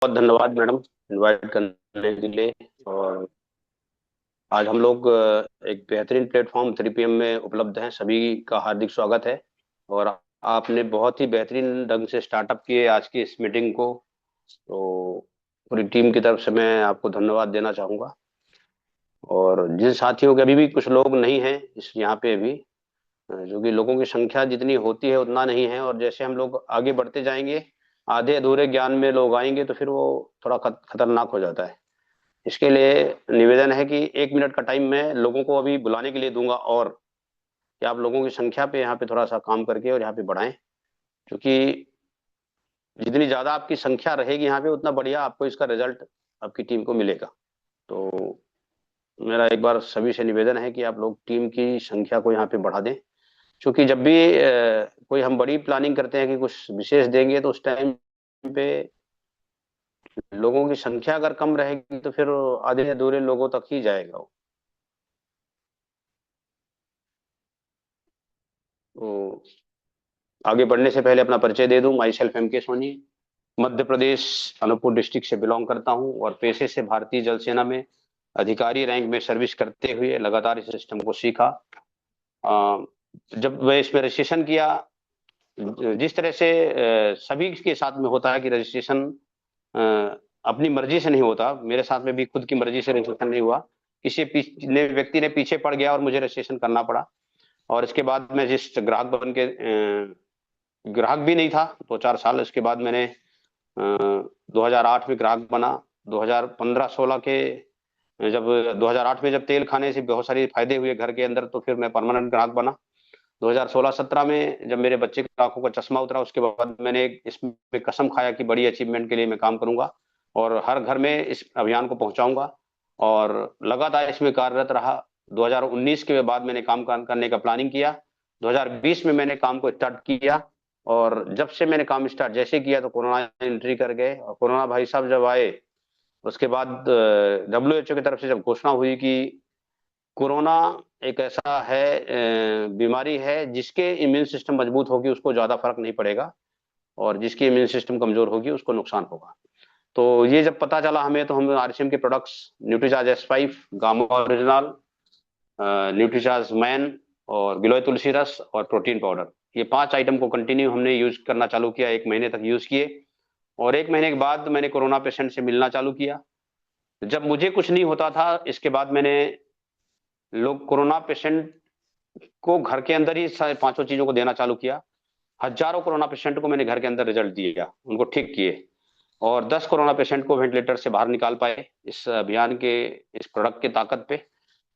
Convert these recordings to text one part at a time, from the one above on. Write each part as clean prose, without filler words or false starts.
बहुत धन्यवाद madam invite करने के लिए। और आज हम लोग एक बेहतरीन प्लेटफॉर्म 3PM में उपलब्ध हैं। सभी का हार्दिक स्वागत है। और आपने बहुत ही बेहतरीन ढंग से स्टार्टअप किए आज की इस मीटिंग को। तो पूरी टीम की तरफ से मैं आपको धन्यवाद देना चाहूँगा। और जिन साथियों के अभी भी कुछ लोग नहीं हैं इस यहाँ पे अभी, जो कि लोगों की संख्या जितनी होती है उतना नहीं है, और जैसे हम लोग आगे बढ़ते जाएंगे आधे अधूरे ज्ञान में लोग आएंगे तो फिर वो थोड़ा खतरनाक हो जाता है। इसके लिए निवेदन है कि 1 मिनट का टाइम मैं लोगों को अभी बुलाने के लिए दूंगा, और कि आप लोगों की संख्या पे यहाँ पे थोड़ा सा काम करके और यहाँ पे बढ़ाएं, क्योंकि जितनी ज्यादा आपकी संख्या रहेगी यहाँ पे उतना बढ़िया आपको इसका रिजल्ट आपकी टीम को मिलेगा। तो मेरा एक बार सभी से निवेदन है कि आप लोग टीम की संख्या को यहाँ पे बढ़ा दें, क्योंकि जब भी कोई हम बड़ी प्लानिंग करते हैं कि कुछ विशेष देंगे तो उस टाइम पे लोगों की संख्या अगर कम रहेगी तो फिर आधे अधूरे लोगों तक ही जाएगा वो। तो आगे बढ़ने से पहले अपना परिचय दे दूं। माई सेल्फ एम के सोनी, मध्य प्रदेश अनूपपुर डिस्ट्रिक्ट से बिलोंग करता हूं, और पेशे से भारतीय जल सेना में अधिकारी रैंक में सर्विस करते हुए लगातार इस सिस्टम को सीखा। अ, जब मैं इसमें रजिस्ट्रेशन किया, जिस तरह से सभी के साथ में होता है कि रजिस्ट्रेशन अपनी मर्जी से नहीं होता, मेरे साथ में भी खुद की मर्जी से रजिस्ट्रेशन नहीं हुआ। किसी व्यक्ति ने पीछे पड़ गया और मुझे रजिस्ट्रेशन करना पड़ा। और इसके बाद मैं जिस ग्राहक बन के ग्राहक भी नहीं था 2-4 साल, इसके बाद मैंने 2008 में ग्राहक बना। 2015-16 के जब 2008 में जब तेल खाने से बहुत सारे फायदे हुए घर के अंदर, तो फिर मैं परमानेंट ग्राहक बना। 2016-17 में जब मेरे बच्चे की आंखों का चश्मा उतरा, उसके बाद मैंने इसमें कसम खाया कि बड़ी अचीवमेंट के लिए मैं काम करूंगा और हर घर में इस अभियान को पहुंचाऊंगा। और लगातार इसमें कार्यरत रहा। 2019 के बाद मैंने काम करने का प्लानिंग किया। 2020 में मैंने काम को स्टार्ट किया। और जब से मैंने काम स्टार्ट जैसे किया तो कोरोना एंट्री कर गए, और कोरोना भाई साहब जब आए उसके बाद WHO की तरफ से जब घोषणा हुई कि कोरोना एक ऐसा है बीमारी है जिसके इम्यून सिस्टम मजबूत होगी उसको ज्यादा फर्क नहीं पड़ेगा, और जिसकी इम्यून सिस्टम कमजोर होगी उसको नुकसान होगा। तो ये जब पता चला हमें, तो हम RCM के products Nutricharge S5, gamma original, Nutricharge man, और गिलोय तुलसी रस और प्रोटीन पाउडर, ये 5 आइटम को कंटिन्यू हमने यूज करना चालू किया। 1 महीने तक यूज किए, और 1 महीने के बाद मैंने कोरोना पेशेंट से मिलना चालू किया। जब मुझे कुछ नहीं होता था, इसके बाद मैंने लोग कोरोना पेशेंट को घर के अंदर ही सारे पांचों चीजों को देना चालू किया। हजारों कोरोना पेशेंट को मैंने घर के अंदर रिजल्ट दिया, उनको ठीक किए। और 10 कोरोना पेशेंट को वेंटिलेटर से बाहर निकाल पाए इस अभियान के, इस प्रोडक्ट की ताकत पे।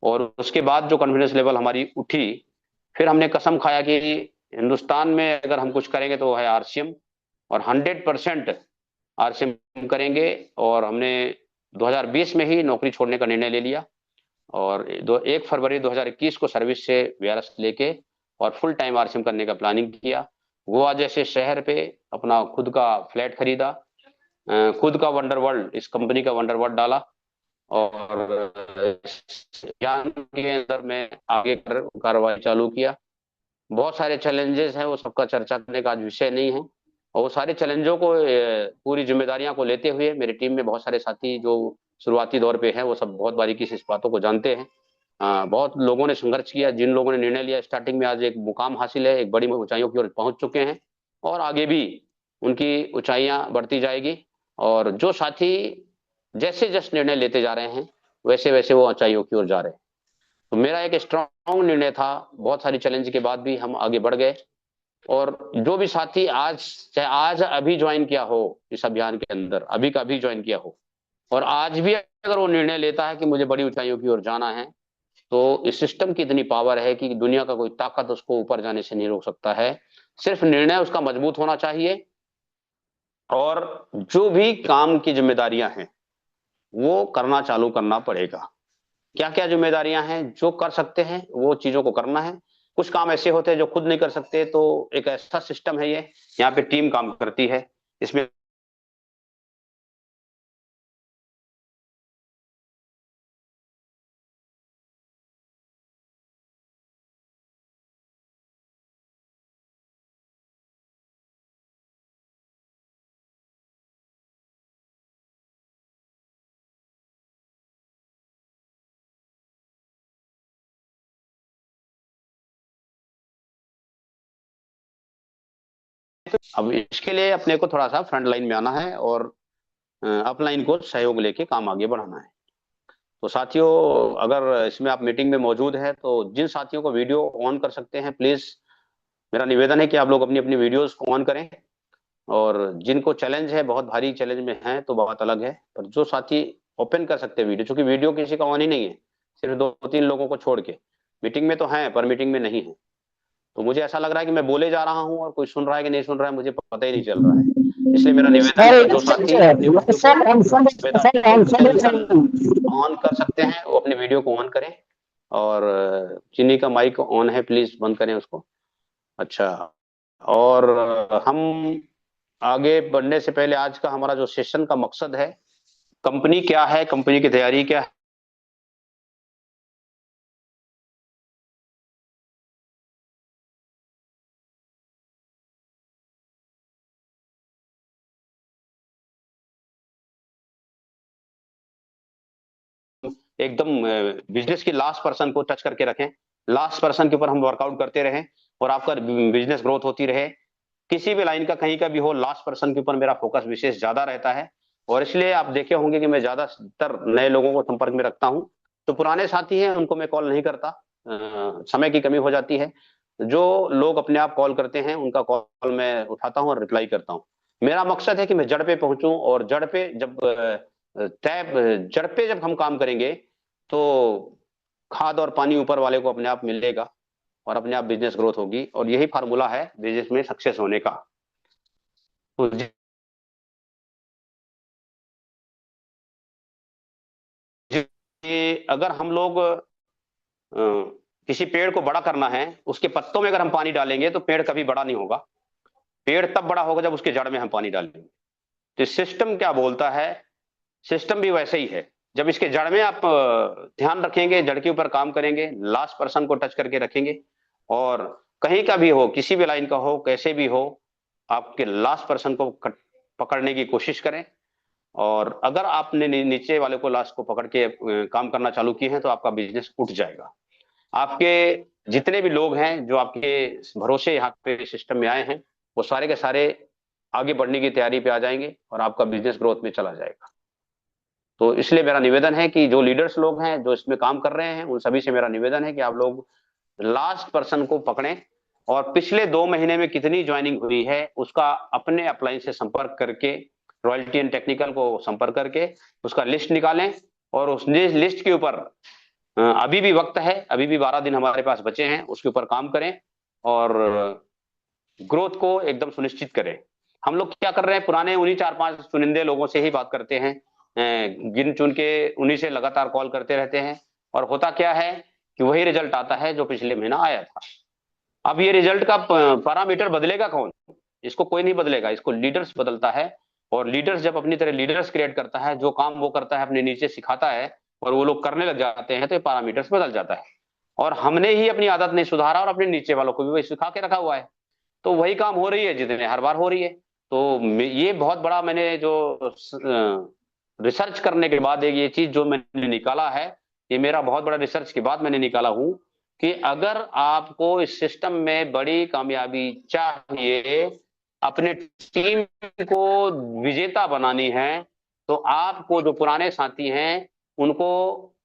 और उसके बाद जो कॉन्फिडेंस लेवल हमारी उठी, फिर हमने कसम खाया कि हिंदुस्तान में अगर हम कुछ करेंगे तो वो है RCM, और 100% RCM करेंगे। और हमने 2020 में ही नौकरी छोड़ने का निर्णय ले लिया, और 1 फरवरी 2021 को सर्विस से VRS लेके और फुल टाइम RCM करने का प्लानिंग किया। गोवा जैसे शहर पे अपना खुद का फ्लैट खरीदा, खुद का वंडर वर्ल्ड, इस कंपनी का वंडर वर्ल्ड डाला, और ज्ञान के अंदर में आगे कार्रवाई चालू किया। बहुत सारे चैलेंजेस हैं, वो सबका चर्चा करने का आज विषय नहीं है। और वो सारे चैलेंजों को पूरी जिम्मेदारियां को लेते हुए मेरी टीम में बहुत सारे साथी जो शुरुआती दौर पे हैं वो सब बहुत बारीकी से इस बातों को जानते हैं। बहुत लोगों ने संघर्ष किया, जिन लोगों ने निर्णय लिया स्टार्टिंग में, आज एक मुकाम हासिल है, एक बड़ी ऊंचाइयों की ओर पहुंच चुके हैं, और आगे भी उनकी ऊंचाइयां बढ़ती जाएगी। और जो साथी जैसे जैसे निर्णय लेते जा रहे हैं वैसे वैसे वो ऊंचाइयों की ओर जा रहे हैं। तो मेरा एक स्ट्रांग निर्णय था, बहुत सारी चैलेंज के बाद भी हम आगे बढ़ गए। और जो भी साथी आज, चाहे आज अभी ज्वाइन किया हो इस अभियान के अंदर, अभी का अभी ज्वाइन किया हो, और आज भी अगर वो निर्णय लेता है कि मुझे बड़ी ऊंचाइयों की ओर जाना है, तो इस सिस्टम की इतनी पावर है कि दुनिया का कोई ताकत उसको ऊपर जाने से नहीं रोक सकता है। सिर्फ निर्णय उसका मजबूत होना चाहिए, और जो भी काम की जिम्मेदारियां हैं वो करना चालू करना पड़ेगा। क्या क्या जिम्मेदारियां हैं जो कर सकते हैं वो चीजों को करना है। कुछ काम ऐसे होते हैं जो खुद नहीं कर सकते, तो एक ऐसा सिस्टम है ये, यहाँ पे टीम काम करती है इसमें। अब इसके लिए अपने को थोड़ा सा फ्रंट लाइन में आना है और अपलाइन को सहयोग लेके काम आगे बढ़ाना है। तो साथियों, अगर इसमें आप मीटिंग में मौजूद हैं तो जिन साथियों को वीडियो ऑन कर सकते हैं, प्लीज मेरा निवेदन है कि आप लोग अपनी अपनी वीडियोस को ऑन करें। और जिनको चैलेंज है, बहुत भारी चैलेंज में है तो बात अलग है, पर जो साथी ओपन कर सकते हैं वीडियो, क्योंकि वीडियो किसी का ऑन ही नहीं है, सिर्फ 2-3 लोगों को छोड़ के। मीटिंग में तो है पर मीटिंग में नहीं है। तो मुझे ऐसा लग रहा है कि मैं बोले जा रहा हूं और कोई सुन रहा है कि नहीं सुन रहा है मुझे पता ही नहीं चल रहा है। इसलिए मेरा निवेदन है कि जो साथी अपनी वीडियो को ऑन कर सकते हैं वो अपनी वीडियो को ऑन करें, और जिन्हीं का माइक ऑन है प्लीज बंद करें उसको। अच्छा, और हम आगे बढ़ने से पहले आज का हमारा जो सेशन का मकसद है, कंपनी क्या है, कंपनी की तैयारी क्या है। एकदम बिजनेस की लास्ट पर्सन को टच करके रखें, लास्ट पर्सन के ऊपर हम वर्कआउट करते रहें और आपका बिजनेस ग्रोथ होती रहे। किसी भी लाइन का कहीं का भी हो, लास्ट पर्सन के ऊपर मेरा फोकस विशेष ज्यादा रहता है। और इसलिए आप देखे होंगे कि मैं ज्यादातर नए लोगों को संपर्क में रखता हूं। तो पुराने साथी हैं उनको मैं कॉल नहीं करता, समय की कमी हो जाती है। जो लोग अपने आप कॉल करते हैं उनका कॉल मैं उठाता हूं और रिप्लाई करता हूं। मेरा मकसद है कि मैं जड़ पे पहुंचूं, और जड़ पे जब जड़ पे जब हम काम करेंगे तो खाद और पानी ऊपर वाले को अपने आप मिलेगा और अपने आप बिजनेस ग्रोथ होगी। और यही फार्मूला है बिजनेस में सक्सेस होने का। तो अगर हम लोग किसी पेड़ को बड़ा करना है, उसके पत्तों में अगर हम पानी डालेंगे तो पेड़ कभी बड़ा नहीं होगा। पेड़ तब बड़ा होगा जब उसके जड़ में हम पानी डालेंगे। तो सिस्टम क्या बोलता है, सिस्टम भी वैसे ही है। जब इसके जड़ में आप ध्यान रखेंगे, जड़ के ऊपर काम करेंगे, लास्ट पर्सन को टच करके रखेंगे, और कहीं का भी हो, किसी भी लाइन का हो, कैसे भी हो, आपके लास्ट पर्सन को पकड़ने की कोशिश करें। और अगर आपने नीचे वाले को लास्ट को पकड़ के काम करना चालू किए हैं तो आपका बिजनेस उठ जाएगा। आपके जितने भी लोग हैं जो आपके भरोसे यहाँ पे सिस्टम में आए हैं, वो सारे के सारे आगे बढ़ने की तैयारी पे आ जाएंगे और आपका बिजनेस ग्रोथ में चला जाएगा। तो इसलिए मेरा निवेदन है कि जो लीडर्स लोग हैं जो इसमें काम कर रहे हैं, उन सभी से मेरा निवेदन है कि आप लोग लास्ट पर्सन को पकड़ें और पिछले 2 महीने में कितनी ज्वाइनिंग हुई है उसका अपने अपलाइन से संपर्क करके, रॉयल्टी एंड टेक्निकल को संपर्क करके उसका लिस्ट निकालें। और उस लिस्ट के ऊपर अभी भी वक्त है, अभी भी 12 दिन हमारे पास बचे हैं, उसके ऊपर काम करें और ग्रोथ को एकदम सुनिश्चित करें। हम लोग क्या कर रहे हैं, पुराने उन्हीं 4-5 चुनिंदे लोगों से ही बात करते हैं, गिन चुन के उन्हीं से लगातार कॉल करते रहते हैं, और होता क्या है कि वही रिजल्ट आता है जो पिछले महीना आया था। अब ये रिजल्ट का पैरामीटर बदलेगा कौन? इसको कोई नहीं बदलेगा, इसको लीडर्स बदलता है। और लीडर्स जब अपनी तरह लीडर्स क्रिएट करता है, जो काम वो करता है अपने नीचे सिखाता है और वो लोग करने लग जाते हैं, तो ये पैरामीटर्स बदल जाता है। और हमने ही अपनी आदत नहीं सुधारा और अपने नीचे वालों को भी वही सिखा के रखा हुआ है, तो वही काम हो रही है जितने हर बार हो रही है। तो ये बहुत बड़ा मैंने जो रिसर्च करने के बाद एक ये चीज जो मैंने निकाला है, ये मेरा बहुत बड़ा रिसर्च के बाद मैंने निकाला हूं कि अगर आपको इस सिस्टम में बड़ी कामयाबी चाहिए, अपने टीम को विजेता बनानी है, तो आपको जो पुराने साथी हैं उनको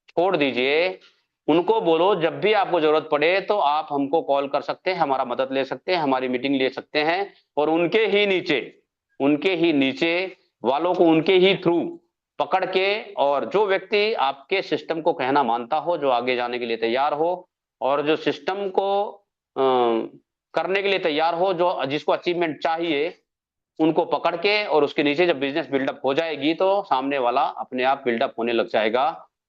छोड़ दीजिए। उनको बोलो जब भी आपको जरूरत पड़े तो आप हमको कॉल कर सकते हैं, हमारा मदद ले सकते हैं, हमारी मीटिंग ले सकते हैं। और उनके ही नीचे वालों को उनके ही थ्रू पकड़ के, और जो व्यक्ति आपके सिस्टम को कहना मानता हो, जो आगे जाने के लिए तैयार हो और जो सिस्टम को करने के लिए तैयार हो, जो जिसको अचीवमेंट चाहिए, उनको पकड़ के और उसके नीचे जब बिजनेस बिल्डअप हो जाएगी तो सामने वाला अपने आप बिल्डअप होने लग जाएगा।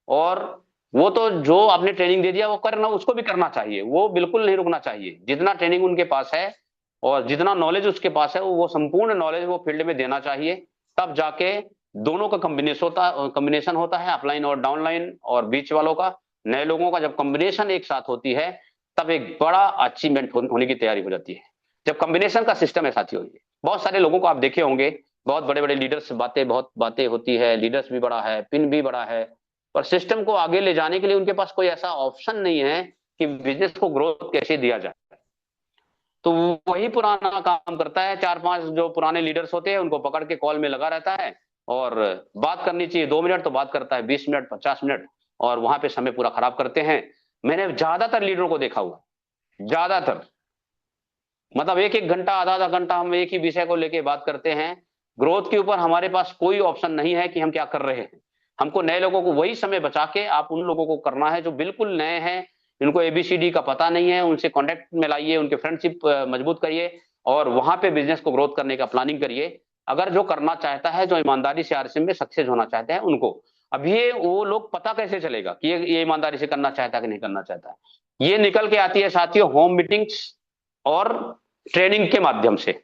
और वो तो जो आपने ट्रेनिंग दे दिया वो करना, उसको भी करना चाहिए, वो बिल्कुल नहीं रुकना चाहिए। जितना ट्रेनिंग उनके पास है और जितना नॉलेज उसके पास है वो संपूर्ण नॉलेज वो फील्ड में देना चाहिए। तब जाके दोनों का कॉम्बिनेशन होता है, अपलाइन और डाउनलाइन और बीच वालों का, नए लोगों का जब कॉम्बिनेशन एक साथ होती है तब एक बड़ा अचीवमेंट होने की तैयारी हो जाती है। जब कॉम्बिनेशन का सिस्टम है साथियों, बहुत सारे लोगों को आप देखे होंगे, बहुत बड़े बड़े लीडर्स बहुत बातें होती है, लीडर्स भी बड़ा है, पिन भी बड़ा है, पर सिस्टम को आगे ले जाने के लिए उनके पास कोई ऐसा ऑप्शन नहीं है कि बिजनेस को ग्रोथ कैसे दिया जाए। तो वही पुराना काम करता है, 4-5 जो पुराने लीडर्स होते हैं उनको पकड़ के कॉल में लगा रहता है, और बात करनी चाहिए 2 मिनट तो बात करता है 20 मिनट 50 मिनट, और वहां पे समय पूरा खराब करते हैं। मैंने ज्यादातर लीडरों को देखा हुआ, ज्यादातर, मतलब एक एक घंटा आधा आधा घंटा हम एक ही विषय को लेके बात करते हैं। ग्रोथ के ऊपर हमारे पास कोई ऑप्शन नहीं है कि हम क्या कर रहे हैं। हमको नए लोगों को वही समय बचा के आप उन लोगों को करना है जो बिल्कुल नए हैं, इनको एबीसीडी का पता नहीं है, उनसे कॉन्टेक्ट में लाइए, उनके फ्रेंडशिप मजबूत करिए, और वहां पे बिजनेस को ग्रोथ करने का प्लानिंग करिए। अगर जो करना चाहता है, जो ईमानदारी से आरसीएम में सक्सेस होना चाहते हैं उनको, अब ये वो लोग पता कैसे चलेगा कि ये ईमानदारी से करना चाहता है कि नहीं करना चाहता है। ये निकल के आती है साथियों होम मीटिंग्स और ट्रेनिंग के माध्यम से।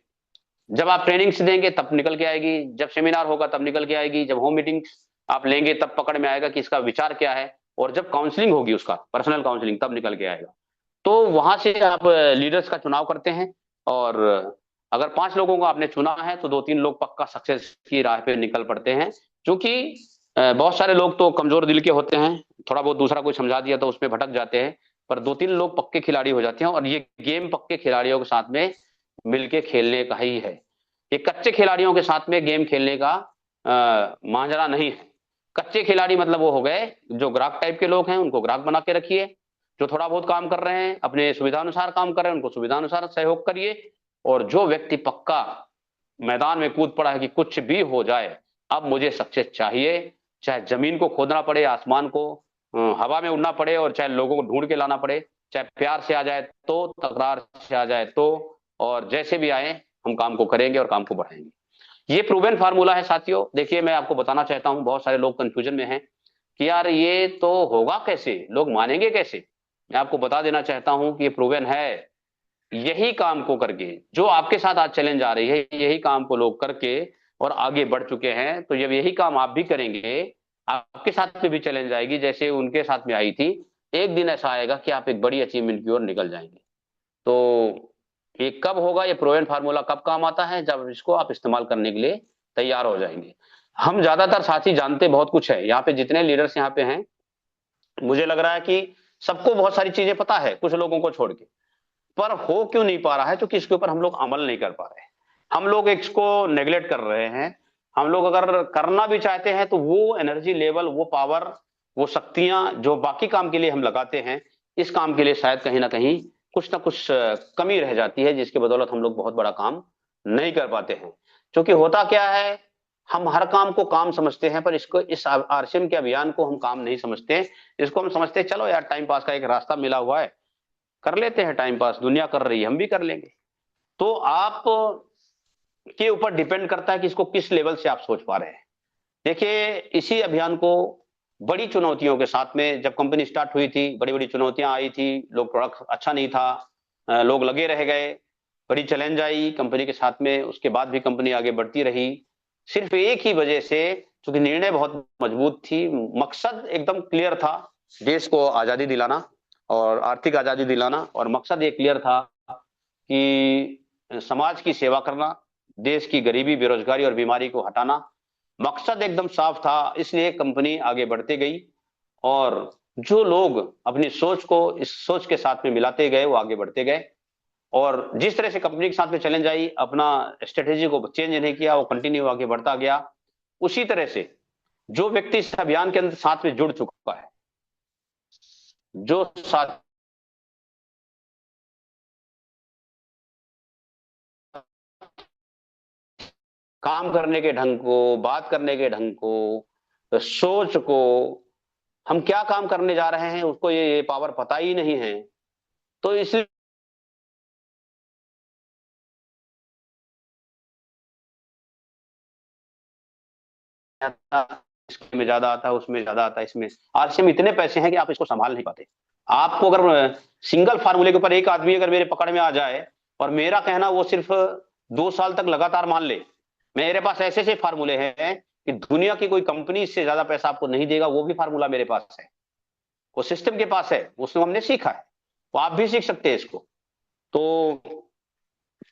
जब आप ट्रेनिंग्स देंगे तब निकल के आएगी, जब सेमिनार होगा तब निकल के आएगी, जब होम मीटिंग आप लेंगे तब पकड़ में आएगा कि इसका विचार क्या है, और जब काउंसलिंग होगी उसका पर्सनल काउंसलिंग तब निकल के आएगा। तो वहां से आप लीडर्स का चुनाव करते हैं, और अगर 5 लोगों को आपने चुना है तो 2-3 लोग पक्का सक्सेस की राह पे निकल पड़ते हैं। क्योंकि बहुत सारे लोग तो कमजोर दिल के होते हैं, थोड़ा बहुत दूसरा कोई समझा दिया तो उसमें भटक जाते हैं, पर 2-3 लोग पक्के खिलाड़ी हो जाते हैं, और ये गेम पक्के खिलाड़ियों के साथ में मिलके खेलने का ही है। ये कच्चे खिलाड़ियों के साथ में गेम खेलने का मांझरा नहीं है। कच्चे खिलाड़ी मतलब वो हो गए जो ग्राहक टाइप के लोग हैं, उनको ग्राहक बना के रखिए। जो थोड़ा बहुत काम कर रहे हैं अपने सुविधानुसार काम कर रहे हैं उनको सुविधानुसार सहयोग करिए। और जो व्यक्ति पक्का मैदान में कूद पड़ा है कि कुछ भी हो जाए अब मुझे सक्सेस चाहिए, चाहे जमीन को खोदना पड़े, आसमान को हवा में उड़ना पड़े, और चाहे लोगों को ढूंढ के लाना पड़े, चाहे प्यार से आ जाए तो, तकरार से आ जाए तो, और जैसे भी आए हम काम को करेंगे और काम को बढ़ाएंगे। ये प्रूवन फार्मूला है साथियों। देखिए मैं आपको बताना चाहता हूं, बहुत सारे लोग कंफ्यूजन में हैं कि यार ये तो होगा कैसे, लोग मानेंगे कैसे। मैं आपको बता देना चाहता हूं कि ये प्रूवन है। यही काम को करके जो आपके साथ आज चैलेंज आ रही है, यही काम को लोग करके और आगे बढ़ चुके हैं, तो जब यही काम आप भी करेंगे आपके साथ में भी चैलेंज आएगी जैसे उनके साथ में आई थी। एक दिन ऐसा आएगा कि आप एक बड़ी अचीवमेंट की ओर निकल जाएंगे। तो ये कब होगा, ये प्रूवन फार्मूला कब काम आता है, जब इसको आप इस्तेमाल करने के लिए तैयार हो जाएंगे। हम ज्यादातर साथी जानते बहुत कुछ है, यहाँ पे जितने लीडर्स यहाँ पे हैं मुझे लग रहा है कि सबको बहुत सारी चीजें पता है कुछ लोगों को छोड़ के, पर हो क्यों नहीं पा रहा है, क्योंकि इसके ऊपर हम लोग अमल नहीं कर पा रहे हैं। हम लोग इसको नेग्लेक्ट कर रहे हैं। हम लोग अगर करना भी चाहते हैं तो वो एनर्जी लेवल, वो पावर, वो शक्तियां जो बाकी काम के लिए हम लगाते हैं, इस काम के लिए शायद कहीं ना कहीं कुछ ना कुछ कमी रह जाती है, जिसकी बदौलत हम लोग बहुत बड़ा काम नहीं कर पाते हैं। क्योंकि होता क्या है, हम हर काम को काम समझते हैं, पर इसको, इस आरसीएम के अभियान को हम काम नहीं समझते। इसको हम समझते हैं चलो यार टाइम पास का एक रास्ता मिला हुआ है, कर लेते हैं टाइम पास, दुनिया कर रही है हम भी कर लेंगे। तो आप के ऊपर डिपेंड करता है कि इसको किस लेवल से आप सोच पा रहे हैं। देखिए इसी अभियान को बड़ी चुनौतियों के साथ में जब कंपनी स्टार्ट हुई थी, बड़ी बड़ी चुनौतियां आई थी, लोग प्रोडक्ट अच्छा नहीं था, लोग लगे रह गए, बड़ी चैलेंज आई कंपनी के साथ में, उसके बाद भी कंपनी आगे बढ़ती रही। सिर्फ एक ही वजह से, क्योंकि निर्णय बहुत मजबूत थी, मकसद एकदम क्लियर था, देश को आजादी दिलाना और आर्थिक आजादी दिलाना, और मकसद ये क्लियर था कि समाज की सेवा करना, देश की गरीबी, बेरोजगारी और बीमारी को हटाना। मकसद एकदम साफ था, इसलिए कंपनी आगे बढ़ते गई, और जो लोग अपनी सोच को इस सोच के साथ में मिलाते गए वो आगे बढ़ते गए। और जिस तरह से कंपनी के साथ में चैलेंज आई, अपना स्ट्रेटेजी को चेंज नहीं किया, वो कंटिन्यू आगे बढ़ता गया। उसी तरह से जो व्यक्ति इस अभियान के अंदर साथ में जुड़ चुका है, जो साथ काम करने के ढंग को, बात करने के ढंग को, सोच को, हम क्या काम करने जा रहे हैं उसको ये पावर पता ही नहीं है। तो इसलिए इसमें ज्यादा आता है, उसमें ज्यादा आता है, इसमें आरसीएम इतने पैसे हैं कि आप इसको संभाल नहीं पाते। आपको अगर सिंगल फार्मूले के ऊपर एक आदमी अगर मेरे पकड़ में आ जाए और मेरा कहना वो सिर्फ 2 साल तक लगातार मान ले, मेरे पास ऐसे ऐसे फार्मूले हैं कि दुनिया की कोई कंपनी इससे ज्यादा पैसा आपको नहीं देगा, वो भी फार्मूला मेरे पास है, वो सिस्टम के पास है, उसको हमने सीखा है, वो आप भी सीख सकते हैं इसको। तो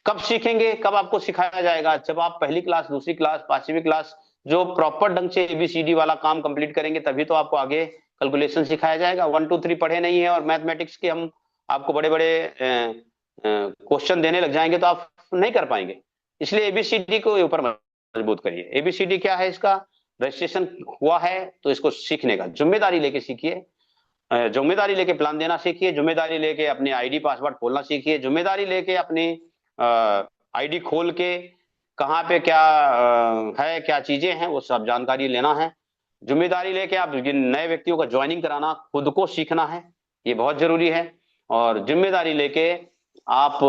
कब सीखेंगे, कब आपको सिखाया जाएगा, जब आप पहली क्लास, दूसरी क्लास, 5वीं क्लास जो प्रॉपर ढंग से एबीसीडी वाला काम कंप्लीट करेंगे, तभी तो आपको आगे कैलकुलेशन सिखाया जाएगा। 1 2 3 पढ़े नहीं है और मैथमेटिक्स के हम आपको बड़े बड़े क्वेश्चन देने लग जाएंगे तो आप नहीं कर पाएंगे। इसलिए एबीसीडी को ऊपर मजबूत करिए। एबीसीडी क्या है इसका? रजिस्ट्रेशन हुआ है तो इसको सीखने का जिम्मेदारी लेके सीखिए, जिम्मेदारी लेके प्लान देना सीखिए, जिम्मेदारी लेके अपनी आईडी पासवर्ड खोलना सीखिए, जिम्मेदारी लेके अपनी आईडी खोल के कहाँ पे क्या है, क्या चीजें हैं, वो सब जानकारी लेना है। जिम्मेदारी लेके आप नए व्यक्तियों का ज्वाइनिंग कराना, खुद को सीखना है, ये बहुत जरूरी है। और जिम्मेदारी लेके आप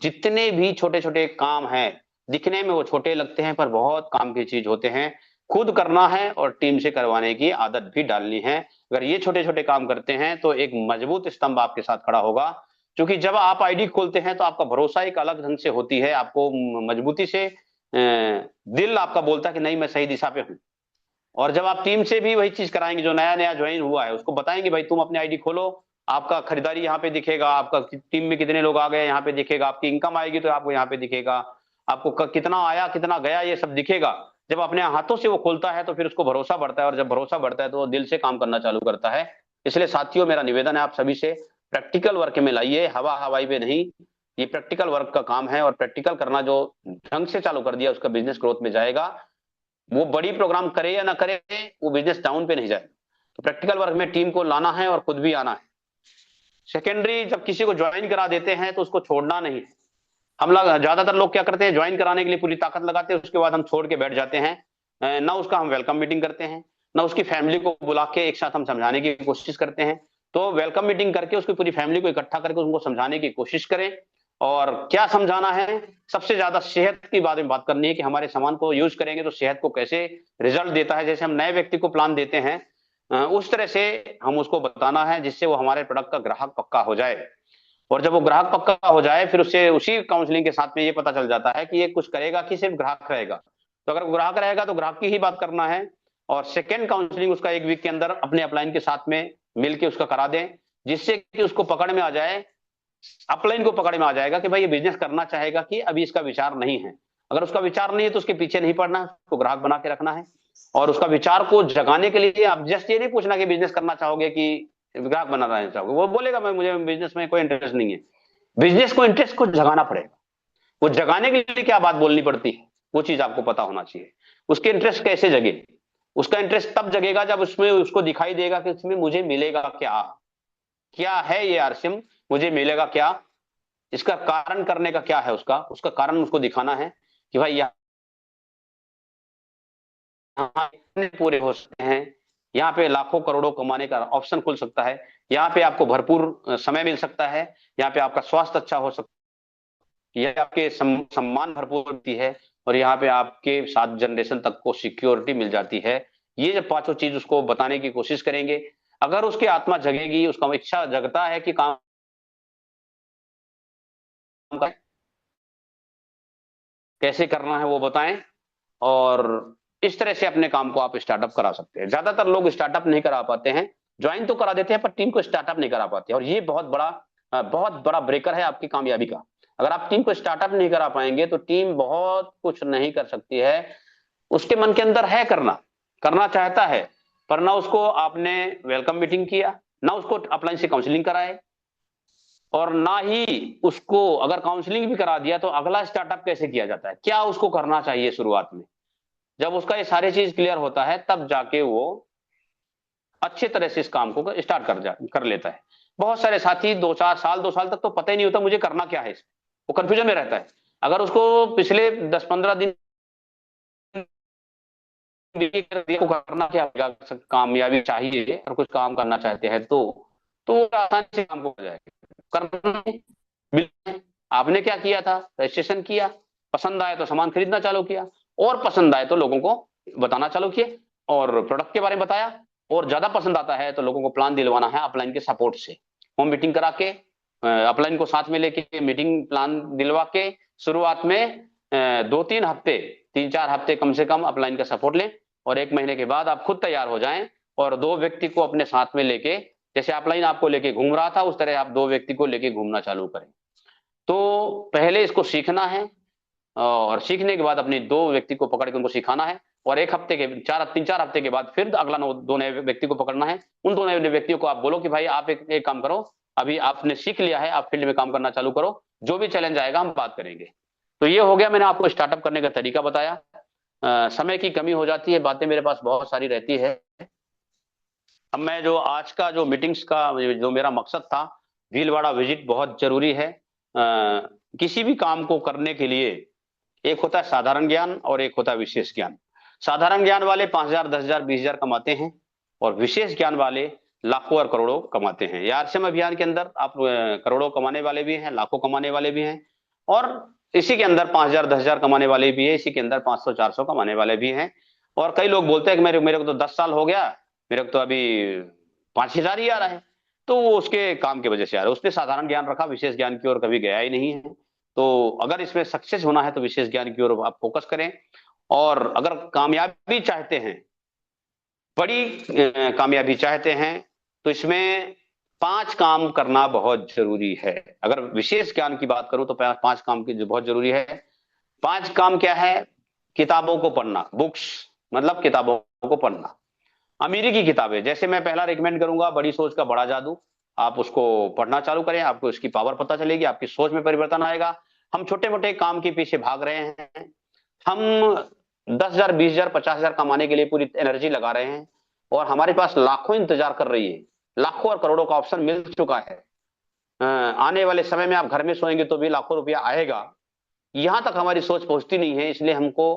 जितने भी छोटे छोटे काम हैं, दिखने में वो छोटे लगते हैं पर बहुत काम की चीज होते हैं, खुद करना है और टीम से करवाने की आदत भी डालनी है। अगर ये छोटे छोटे काम करते हैं तो एक मजबूत स्तंभ आपके साथ खड़ा होगा। क्योंकि जब आप आईडी खोलते हैं तो आपका भरोसा एक अलग ढंग से होती है, आपको मजबूती से दिल आपका बोलता है कि नहीं मैं सही दिशा पे हूं। और जब आप टीम से भी वही चीज कराएंगे, जो नया नया ज्वाइन हुआ है उसको बताएंगे भाई तुम अपनी आईडी खोलो, आपका खरीदारी यहाँ पे दिखेगा, आपका टीम में कितने लोग आ गए यहाँ पे दिखेगा, आपकी इनकम आएगी तो आपको यहाँ पे दिखेगा, आपको कितना आया कितना गया ये सब दिखेगा। जब अपने हाथों से वो खोलता है तो फिर उसको भरोसा बढ़ता है, और जब भरोसा बढ़ता है तो वो दिल से काम करना चालू करता है। इसलिए साथियों मेरा निवेदन है आप सभी से, प्रैक्टिकल वर्क में लाइए, हवा हवाई में नहीं। ये प्रैक्टिकल वर्क का काम है, और प्रैक्टिकल करना जो ढंग से चालू कर दिया उसका बिजनेस ग्रोथ में जाएगा। वो बड़ी प्रोग्राम करे या ना करे, वो बिजनेस डाउन पे नहीं जाए। तो प्रैक्टिकल वर्क में टीम को लाना है और खुद भी आना है। सेकेंडरी, जब किसी को ज्वाइन करा देते हैं तो उसको छोड़ना नहीं। हम लोग ज्यादातर लोग क्या करते हैं, ज्वाइन कराने के लिए पूरी ताकत लगाते हैं, उसके बाद हम छोड़ के बैठ जाते हैं। ना उसका हम वेलकम मीटिंग करते हैं, ना उसकी फैमिली को बुला के एक साथ हम समझाने की कोशिश करते हैं। तो वेलकम मीटिंग करके उसकी पूरी फैमिली को इकट्ठा करके उनको समझाने की कोशिश करें। और क्या समझाना है, सबसे ज्यादा सेहत की बारे में बात करनी है कि हमारे सामान को यूज करेंगे तो सेहत को कैसे रिजल्ट देता है। जैसे हम नए व्यक्ति को प्लान देते हैं उस तरह से हम उसको बताना है, जिससे वो हमारे प्रोडक्ट का ग्राहक पक्का हो जाए। और जब वो ग्राहक पक्का हो जाए फिर उससे उसी काउंसलिंग के साथ में ये पता चल जाता है कि ये कुछ करेगा कि सिर्फ ग्राहक रहेगा। तो अगर ग्राहक रहेगा तो ग्राहक की ही बात करना है। और सेकेंड काउंसलिंग उसका 1 वीक के अंदर अपने अपलाइन के साथ में मिलके उसका करा दें, जिससे कि उसको पकड़ में आ जाए, अपलाइन को पकड़ में आ जाएगा कि भाई ये बिजनेस करना चाहेगा कि अभी इसका विचार नहीं है। अगर उसका विचार नहीं है तो उसके पीछे नहीं पड़ना है, उसको ग्राहक बना के रखना है। और उसका विचार को जगाने के लिए आप जस्ट ये नहीं पूछना कि बिजनेस करना चाहोगे कि ग्राहक बना रहना चाहोगे। वो बोलेगा मैं मुझे बिजनेस में कोई इंटरेस्ट नहीं है। बिजनेस को इंटरेस्ट को जगाना पड़ेगा। वो जगाने के लिए क्या बात बोलनी पड़ती है वो चीज आपको पता होना चाहिए। उसके इंटरेस्ट कैसे जगे? उसका इंटरेस्ट तब जगेगा जब उसमें उसको दिखाई देगा कि इसमें मुझे मिलेगा क्या, क्या है ये आरसिम, मुझे मिलेगा क्या, इसका कारण करने का क्या है, उसका उसका कारण उसको दिखाना है कि भाई यहाँ इतने पूरे हो सकते हैं, यहाँ पे लाखों करोड़ों कमाने का ऑप्शन खुल सकता है, यहाँ पे आपको भरपूर समय मिल सकता है, यहाँ पे आपका स्वास्थ्य अच्छा हो सकता है, यह आपके सम्मान भरपूर होती है, और यहाँ पे आपके 7 जनरेशन तक को सिक्योरिटी मिल जाती है। ये जब पांचों चीज उसको बताने की कोशिश करेंगे, अगर उसकी आत्मा जगेगी, उसका इच्छा जगता है कि काम कैसे करना है वो बताएं, और इस तरह से अपने काम को आप स्टार्टअप करा सकते हैं। ज्यादातर लोग स्टार्टअप नहीं करा पाते हैं, ज्वाइन तो करा देते हैं पर टीम को स्टार्टअप नहीं करा पाते, और ये बहुत बड़ा ब्रेकर है आपकी कामयाबी का। अगर आप टीम को स्टार्टअप नहीं करा पाएंगे तो टीम बहुत कुछ नहीं कर सकती है। उसके मन के अंदर है करना, करना चाहता है, पर ना उसको आपने वेलकम मीटिंग किया, ना उसको अपलाइन से काउंसलिंग कराए, और ना ही उसको अगर काउंसलिंग भी करा दिया तो अगला स्टार्टअप कैसे किया जाता है, क्या उसको करना चाहिए शुरुआत में। जब उसका ये सारी चीज क्लियर होता है तब जाके वो अच्छे तरह से इस काम को स्टार्ट कर लेता है। बहुत सारे साथी 2 4 साल 2 साल तक तो पता ही नहीं होता मुझे करना क्या है, वो कंफ्यूजन में रहता है। अगर उसको पिछले 10 15 दिन को करना क्या, कामयाबी चाहिए और कुछ काम करना चाहते हैं तो वो आसानी से काम को हो जाएगा। करना आपने क्या किया था, रजिस्ट्रेशन किया, पसंद आया तो सामान खरीदना चालू किया, और पसंद आए तो लोगों को बताना चालू किए और प्रोडक्ट के बारे में बताया, और ज्यादा पसंद आता है तो लोगों को प्लान दिलवाना है अपलाइन के सपोर्ट से। होम मीटिंग करा के अपलाइन को साथ में लेके मीटिंग प्लान दिलवा के शुरुआत में 2 3 हफ्ते 3 4 हफ्ते कम से कम अपलाइन का सपोर्ट लें, और 1 महीने के बाद आप खुद तैयार हो जाएं और 2 व्यक्ति को अपने साथ में लेके, जैसे अपलाइन आपको लेके घूम रहा था उस तरह आप 2 व्यक्ति को लेके घूमना चालू करें। तो पहले इसको सीखना है, और सीखने के बाद अपने 2 व्यक्ति को पकड़ के उनको सिखाना है, और 1 हफ्ते के 3 4 हफ्ते के बाद फिर अगला 2 नए व्यक्ति को पकड़ना है। उन 2 नए व्यक्तियों को आप बोलो कि भाई आप एक काम करो, अभी आपने सीख लिया है, आप फील्ड में काम करना चालू करो, जो भी चैलेंज आएगा हम बात करेंगे। तो ये हो गया, मैंने आपको स्टार्टअप करने का तरीका बताया। समय की कमी हो जाती है, बातें मेरे पास बहुत सारी रहती है। अब मैं जो आज का जो मीटिंग्स का जो मेरा मकसद था, भीलवाड़ा विजिट बहुत जरूरी है। किसी भी काम को करने के लिए एक होता है साधारण ज्ञान और एक होता है विशेष ज्ञान। साधारण ज्ञान वाले 5,000, 10,000, 20,000 कमाते हैं, और विशेष ज्ञान वाले लाखों और करोड़ों कमाते हैं। ये आरसीएम अभियान के अंदर आप करोड़ों कमाने वाले भी हैं, लाखों कमाने वाले भी हैं, और इसी के अंदर 5,000, 10,000 कमाने वाले भी है, इसी के अंदर 500, 400 कमाने वाले भी हैं। और कई लोग बोलते हैं कि मेरे मेरे को तो 10 साल हो गया, मेरे को तो अभी 5,000 ही आ रहा है। तो वो उसके काम की वजह से आ रहा है, उसने साधारण ज्ञान रखा, विशेष ज्ञान की ओर कभी गया ही नहीं है। तो अगर इसमें सक्सेस होना है तो विशेष ज्ञान की ओर आप फोकस करें। और अगर कामयाबी चाहते हैं, बड़ी कामयाबी चाहते हैं, तो इसमें 5 काम करना बहुत जरूरी है। अगर विशेष ज्ञान की बात करूं तो 5 काम की जो बहुत जरूरी है। 5 काम क्या है? किताबों को पढ़ना, बुक्स, मतलब किताबों को पढ़ना। अमीरी की किताबें, जैसे मैं पहला रिकमेंड करूंगा बड़ी सोच का बड़ा जादू। आप उसको पढ़ना चालू करें, आपको इसकी पावर पता चलेगी, आपकी सोच में परिवर्तन आएगा। हम छोटे मोटे काम के पीछे भाग रहे हैं, हम 10,000, 20,000, 50,000 कमाने के लिए पूरी एनर्जी लगा रहे हैं, और हमारे पास लाखों इंतजार कर रही है। लाखों और करोड़ों का ऑप्शन मिल चुका है। आने वाले समय में आप घर में सोएंगे तो भी लाखों रुपया आएगा। यहां तक हमारी सोच पहुंचती नहीं है, इसलिए हमको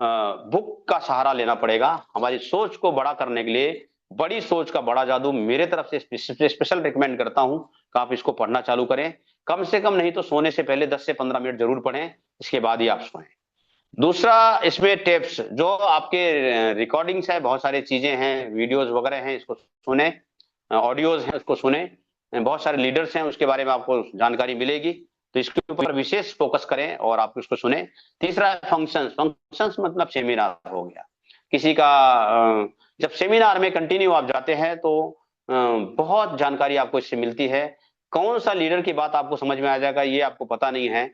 बुक का सहारा लेना पड़ेगा हमारी सोच को बड़ा करने के लिए। बड़ी सोच का बड़ा जादू मेरे तरफ से स्पेशल रिकमेंड करता हूं कि आप इसको पढ़ना चालू करें। कम से कम नहीं तो सोने से पहले 10 से 15 मिनट जरूर पढ़ें, इसके बाद ही आप सोएं। दूसरा, इसमें टेप्स जो आपके रिकॉर्डिंग्स है, बहुत सारी चीजें हैं, वीडियोस वगैरह हैं, इसको सुने, ऑडियोज हैं उसको सुने। बहुत सारे लीडर्स हैं, उसके बारे में आपको जानकारी मिलेगी, तो इसके ऊपर विशेष फोकस करें और आप उसको सुने। तीसरा है फंक्शंस। फंक्शंस मतलब सेमिनार हो गया किसी का। जब सेमिनार में कंटिन्यू आप जाते हैं तो बहुत जानकारी आपको इससे मिलती है। कौन सा लीडर की बात आपको समझ में आ जाएगा ये आपको पता नहीं है।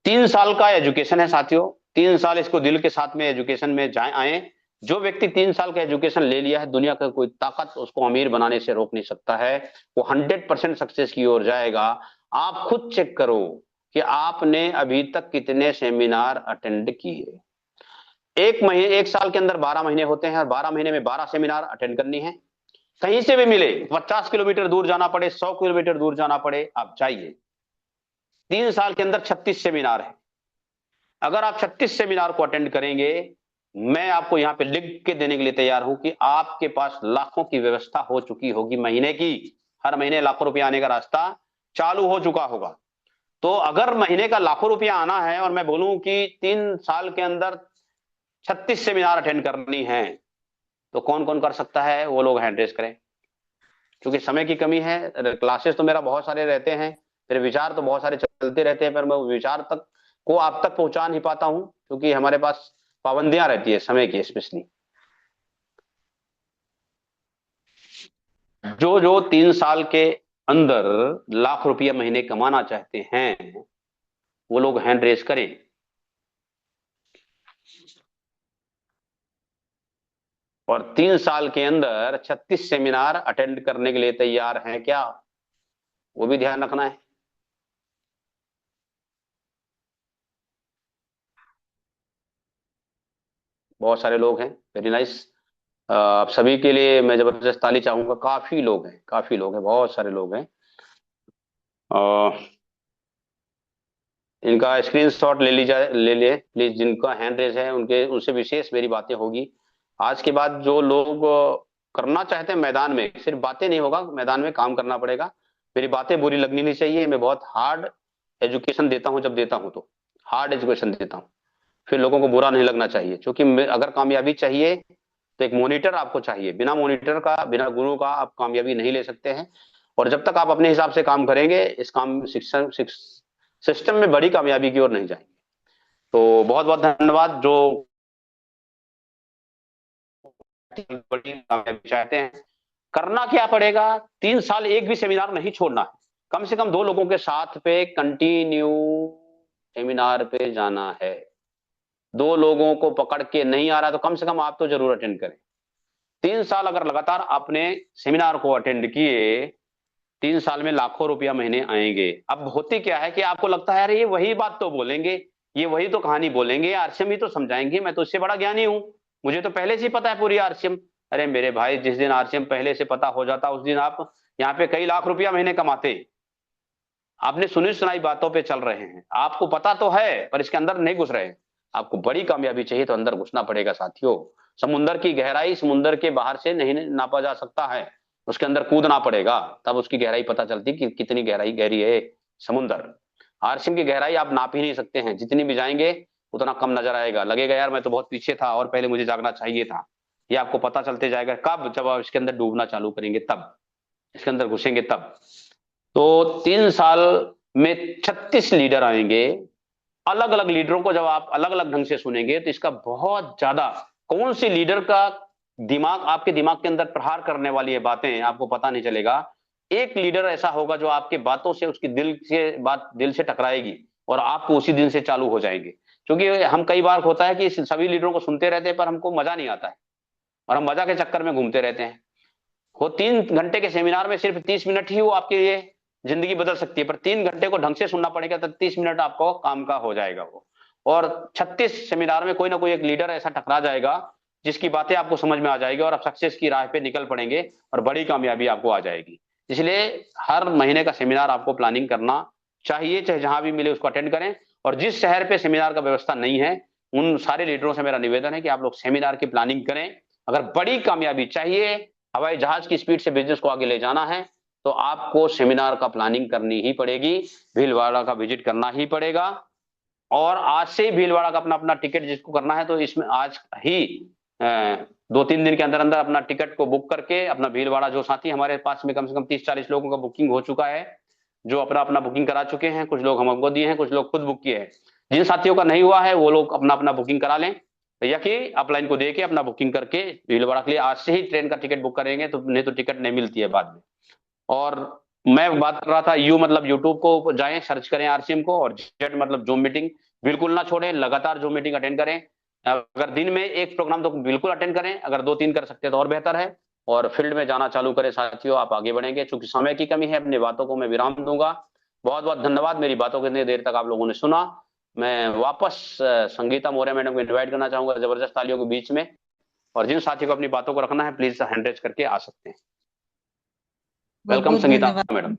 3 साल का एजुकेशन है साथियों, 3 साल इसको दिल के साथ में एजुकेशन में जाए आए। जो व्यक्ति 3 साल का एजुकेशन ले लिया है, दुनिया का कोई ताकत उसको अमीर बनाने से रोक नहीं सकता है। वो 100% सक्सेस की ओर जाएगा। आप खुद चेक करो कि आपने अभी तक कितने सेमिनार अटेंड किए। एक महीने, 1 साल के अंदर 12 महीने होते हैं, और 12 महीने में 12 सेमिनार अटेंड करनी है। कहीं से भी मिले, 50 किलोमीटर दूर जाना पड़े, 100 किलोमीटर दूर जाना पड़े, आप जाइए। 3 साल के अंदर 36 सेमिनार है। अगर आप 36 सेमिनार को अटेंड करेंगे, मैं आपको यहां पे लिख के देने के लिए तैयार हूं कि आपके पास लाखों की व्यवस्था हो चुकी होगी महीने की। हर महीने लाखों रुपया आने का रास्ता चालू हो चुका होगा। तो अगर महीने का लाखों रुपया आना है, और मैं बोलूं कि 3 साल के अंदर 36 सेमिनार अटेंड करनी है, तो कौन कौन कर सकता है? वो लोग हैंड रेस करें। क्योंकि समय की कमी है, क्लासेस तो मेरा बहुत सारे रहते हैं, मेरे विचार तो बहुत सारे चलते रहते हैं, पर मैं विचार तक को आप तक पहुंचा नहीं पाता हूं, क्योंकि हमारे पास पाबंदियां रहती है समय की। स्पेशली जो जो 3 साल के अंदर लाख रुपया महीने कमाना चाहते हैं, वो लोग हैंड रेस करें। और 3 साल के अंदर 36 सेमिनार अटेंड करने के लिए तैयार हैं क्या? वो भी ध्यान रखना है। बहुत सारे लोग हैं, वेरी नाइस। आप सभी के लिए मैं जबरदस्त ताली चाहूंगा। काफी लोग हैं, काफी लोग हैं, बहुत सारे लोग हैं। अ, इनका स्क्रीनशॉट ले लीजिए, ले लिए प्लीज। जिनका हैंड रेज है उनके, उनसे विशेष मेरी बातें होगी। आज के बाद जो लोग करना चाहते हैं मैदान में, सिर्फ बातें नहीं होगा, मैदान में काम करना पड़ेगा। मेरी बातें बुरी लगनी नहीं चाहिए। मैं बहुत हार्ड एजुकेशन देता हूं, जब देता हूं तो हार्ड एजुकेशन देता हूं। फिर लोगों को बुरा नहीं लगना चाहिए, क्योंकि अगर कामयाबी चाहिए तो एक मॉनिटर आपको चाहिए। बिना मॉनिटर का, बिना गुरु का आप कामयाबी नहीं ले सकते हैं। और जब तक आप अपने हिसाब से काम करेंगे, इस काम सिस्टम में बड़ी कामयाबी की ओर नहीं जाएंगे। तो बहुत बहुत धन्यवाद। जो बड़ी कामयाबी चाहते हैं, करना क्या पड़ेगा? 3 साल एक भी सेमिनार नहीं छोड़ना है। कम से कम 2 लोगों के साथ पे कंटिन्यू सेमिनार पे जाना है। 2 लोगों को पकड़ के नहीं आ रहा तो कम से कम आप तो जरूर अटेंड करें। 3 साल अगर लगातार आपने सेमिनार को अटेंड किए, 3 साल में लाखों रुपया महीने आएंगे। अब होती क्या है कि आपको लगता है अरे ये वही बात तो बोलेंगे, ये वही तो कहानी बोलेंगे, आरसीएम ही तो समझाएंगे, मैं तो इससे बड़ा ज्ञानी हूं, मुझे तो पहले से ही पता है पूरी आरसीएम। अरे मेरे भाई, जिस दिन आरसीएम पहले से पता हो जाता उस दिन आप यहाँ पे कई लाख रुपया महीने कमाते। आपने सुनी सुनाई बातों पे चल रहे हैं, आपको पता तो है पर इसके अंदर नहीं घुस रहे। आपको बड़ी कामयाबी चाहिए तो अंदर घुसना पड़ेगा साथियों। समुंदर की गहराई समुंदर के बाहर से नहीं नापा जा सकता है, उसके अंदर कूदना पड़ेगा, तब उसकी गहराई पता चलती कि कितनी गहराई गहरी है समुंदर। आरसीएम की गहराई आप नाप ही नहीं सकते हैं, जितनी भी जाएंगे उतना कम नजर आएगा, लगेगा यार मैं तो बहुत पीछे था और पहले मुझे जागना चाहिए था। ये आपको पता चलते जाएगा कब, जब आप इसके अंदर डूबना चालू करेंगे, तब इसके अंदर घुसेंगे तब। तो 3 साल में 36 लीडर आएंगे। अलग अलग लीडरों को जब आप अलग अलग ढंग से सुनेंगे तो इसका बहुत ज्यादा, कौन सी लीडर का दिमाग आपके दिमाग के अंदर प्रहार करने वाली है बातें आपको पता नहीं चलेगा। एक लीडर ऐसा होगा जो आपके बातों से, उसकी दिल से बात दिल से टकराएगी और आपको उसी दिन से चालू हो जाएंगे। क्योंकि हम कई बार होता है कि सभी लीडरों को सुनते रहते हैं पर हमको मजा नहीं आता है और हम मजा के चक्कर में घूमते रहते हैं। वो 3 घंटे के सेमिनार में सिर्फ 30 मिनट ही वो आपके लिए जिंदगी बदल सकती है, पर 3 घंटे को ढंग से सुनना पड़ेगा तो 30 मिनट आपको काम का हो जाएगा वो। और 36 सेमिनार में कोई ना कोई एक लीडर ऐसा टकरा जाएगा जिसकी बातें आपको समझ में आ जाएगी और आप सक्सेस की राह पे निकल पड़ेंगे और बड़ी कामयाबी आपको आ जाएगी। इसलिए हर महीने का सेमिनार आपको प्लानिंग करना चाहिए, चाहे जहां भी मिले उसको अटेंड करें। और जिस शहर पे सेमिनार का व्यवस्था नहीं है उन सारे लीडरों से मेरा निवेदन है कि आप लोग सेमिनार की प्लानिंग करें। अगर बड़ी कामयाबी चाहिए, हवाई जहाज की स्पीड से बिजनेस को आगे ले जाना है, तो आपको सेमिनार का प्लानिंग करनी ही पड़ेगी, भीलवाड़ा का विजिट करना ही पड़ेगा। और आज से ही भीलवाड़ा का अपना अपना टिकट जिसको करना है तो इसमें आज ही 2-3 दिन के अंदर अंदर अपना टिकट को बुक करके अपना भीलवाड़ा, जो साथी हमारे पास में कम से कम 30-40 लोगों का बुकिंग हो चुका है, जो अपना अपना बुकिंग करा चुके हैं, कुछ लोग हमको दिए हैं, कुछ लोग खुद बुक किए हैं। जिन साथियों का नहीं हुआ है वो लोग अपना अपना बुकिंग करा लें, या कि अपलाइन को दे के अपना बुकिंग करके भीलवाड़ा के लिए आज से ही ट्रेन का टिकट बुक करेंगे, तो नहीं तो टिकट नहीं मिलती है बाद में। और मैं बात कर रहा था, यू मतलब यूट्यूब को जाएं, सर्च करें आरसीएम को, और जेड मतलब जूम मीटिंग बिल्कुल ना छोड़ें, लगातार जूम मीटिंग अटेंड करें। अगर दिन में एक प्रोग्राम तो बिल्कुल अटेंड करें, अगर 2-3 कर सकते हैं तो और बेहतर है। और फील्ड में जाना चालू करें साथियों, आप आगे बढ़ेंगे। चूंकि समय की कमी है अपनी बातों को मैं विराम दूंगा। बहुत बहुत धन्यवाद, मेरी बातों को इतनी देर तक आप लोगों ने सुना। मैं वापस संगीता मौर्य मैडम को इन्वाइट करना चाहूंगा जबरदस्त तालियों के बीच में। और जिन साथियों को अपनी बातों को रखना है प्लीज हैंड रेज करके आ सकते हैं। बहुत वेलकम बहुत संगीता धन्यवाद। मैडम।